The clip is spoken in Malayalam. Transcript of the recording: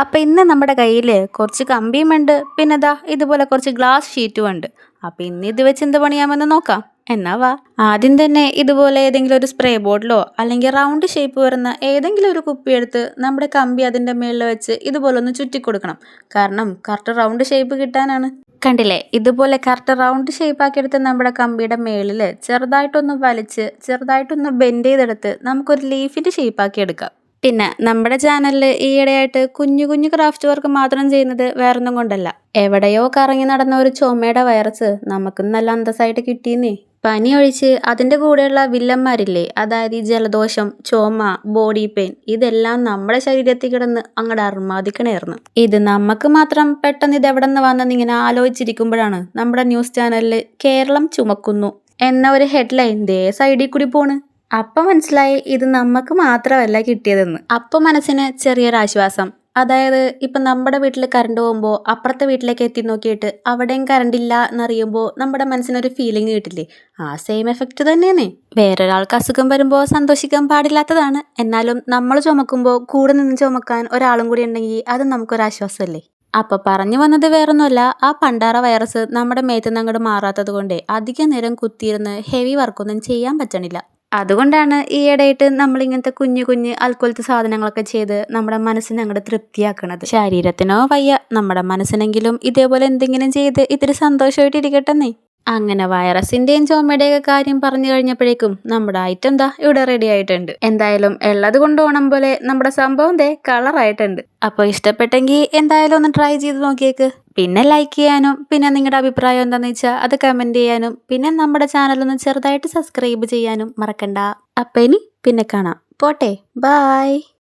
അപ്പം ഇന്ന് നമ്മുടെ കയ്യിൽ കുറച്ച് കമ്പിയും ഉണ്ട്, പിന്നെ ദാ ഇതുപോലെ കുറച്ച് ഗ്ലാസ് ഷീറ്റും ഉണ്ട്. അപ്പം ഇന്ന് ഇത് വെച്ച് എന്ത് പണിയാമെന്ന് നോക്കാം. എന്നാ വാ. ആദ്യം തന്നെ ഇതുപോലെ ഏതെങ്കിലും ഒരു സ്പ്രേ ബോട്ടിലോ അല്ലെങ്കിൽ റൗണ്ട് ഷേപ്പ് വരുന്ന ഏതെങ്കിലും ഒരു കുപ്പി എടുത്ത് നമ്മുടെ കമ്പി അതിൻ്റെ മുകളിൽ വെച്ച് ഇതുപോലെ ഒന്ന് ചുറ്റി കൊടുക്കണം. കാരണം കറക്റ്റ് റൗണ്ട് ഷേപ്പ് കിട്ടാനാണ്. കണ്ടില്ലേ, ഇതുപോലെ കറക്റ്റ് റൗണ്ട് ഷേപ്പ് ആക്കിയെടുത്ത് നമ്മുടെ കമ്പിയുടെ മേളിൽ ചെറുതായിട്ടൊന്ന് വലിച്ച് ചെറുതായിട്ടൊന്ന് ബെൻഡ് ചെയ്തെടുത്ത് നമുക്കൊരു ലീഫിൻ്റെ ഷേപ്പ് ആക്കി എടുക്കാം. പിന്നെ നമ്മുടെ ചാനലിൽ ഈയിടെയായിട്ട് കുഞ്ഞു കുഞ്ഞു ക്രാഫ്റ്റ് വർക്ക് മാത്രം ചെയ്യുന്നത് വേറൊന്നും കൊണ്ടല്ല. എവിടെയോ കറങ്ങി നടന്ന ഒരു ചുമയുടെ വൈറസ് നമുക്ക് നല്ല അന്തസ്സായിട്ട് കിട്ടിയെന്നേ. പനി ഒഴിച്ച് അതിൻ്റെ കൂടെയുള്ള വില്ലന്മാരില്ലേ, അതായത് ഈ ജലദോഷം, ചുമ, ബോഡി പെയിൻ, ഇതെല്ലാം നമ്മുടെ ശരീരത്തിൽ കിടന്ന് അങ്ങോട്ട് അർമാദിക്കണേർന്ന്. ഇത് നമുക്ക് മാത്രം പെട്ടെന്ന് ഇതെവിടെ നിന്ന് വന്നെന്ന് ഇങ്ങനെ ആലോചിച്ചിരിക്കുമ്പോഴാണ് നമ്മുടെ ന്യൂസ് ചാനലിൽ കേരളം ചുമക്കുന്നു എന്ന ഒരു ഹെഡ്ലൈൻ ദേ സൈഡിൽ കൂടി പോണ്. അപ്പം മനസ്സിലായി ഇത് നമുക്ക് മാത്രമല്ല കിട്ടിയതെന്ന്. അപ്പം മനസ്സിന് ചെറിയൊരാശ്വാസം. അതായത് ഇപ്പം നമ്മുടെ വീട്ടിൽ കറണ്ട് പോകുമ്പോൾ അപ്പുറത്തെ വീട്ടിലേക്ക് എത്തി നോക്കിയിട്ട് അവിടെയും കറണ്ട് ഇല്ല എന്നറിയുമ്പോൾ നമ്മുടെ മനസ്സിനൊരു ഫീലിംഗ് കിട്ടില്ലേ, ആ സെയിം എഫക്റ്റ് തന്നെയാണ്. വേറൊരാൾക്ക് അസുഖം വരുമ്പോൾ സന്തോഷിക്കാൻ പാടില്ലാത്തതാണ്. എന്നാലും നമ്മൾ ചുമക്കുമ്പോൾ കൂടെ നിന്ന് ചുമക്കാൻ ഒരാളും കൂടി ഉണ്ടെങ്കിൽ അത് നമുക്കൊരാശ്വാസമല്ലേ. അപ്പോൾ പറഞ്ഞു വന്നത് വേറൊന്നുമല്ല, ആ പണ്ടാറ വൈറസ് നമ്മുടെ മേത്തുനിന്ന് അങ്ങോട്ട് മാറാത്തത് കൊണ്ട് അധിക നേരം കുത്തിയിരുന്ന് ഹെവി വർക്കൊന്നും ചെയ്യാൻ പറ്റണില്ല. അതുകൊണ്ടാണ് ഈയിടെയായിട്ട് നമ്മളിങ്ങനത്തെ കുഞ്ഞു കുഞ്ഞ് അൽക്കൊലത്തെ സാധനങ്ങളൊക്കെ ചെയ്ത് നമ്മുടെ മനസ്സിനെ അങ്ങോട്ട് തൃപ്തിയാക്കണത്. ശരീരത്തിനോ വയ്യ, നമ്മുടെ മനസ്സിനെങ്കിലും ഇതേപോലെ എന്തെങ്കിലും ചെയ്ത് ഇത്തിരി സന്തോഷമായിട്ട് ഇരിക്കട്ടെന്നേ. അങ്ങനെ വൈറസിന്റെയും ചുമയുടെയൊക്കെ കാര്യം പറഞ്ഞു കഴിഞ്ഞപ്പോഴേക്കും നമ്മുടെ ഐറ്റം ദാ ഇവിടെ റെഡി ആയിട്ടുണ്ട്. എന്തായാലും ഉള്ളത് കൊണ്ട് ഓണം പോലെ നമ്മുടെ സംഭവം ദേ കളറായിട്ടുണ്ട്. അപ്പോൾ ഇഷ്ടപ്പെട്ടെങ്കിൽ എന്തായാലും ഒന്ന് ട്രൈ ചെയ്ത് നോക്കിയേക്ക്. പിന്നെ ലൈക്ക് ചെയ്യാനും പിന്നെ നിങ്ങളുടെ അഭിപ്രായം എന്താണെന്ന് വെച്ചാൽ അത് കമൻറ്റ് ചെയ്യാനും പിന്നെ നമ്മുടെ ചാനലൊന്ന് ചെറുതായിട്ട് സബ്സ്ക്രൈബ് ചെയ്യാനും മറക്കണ്ട. അപ്പം ഇനി പിന്നെ കാണാം. പോട്ടെ, ബായ്.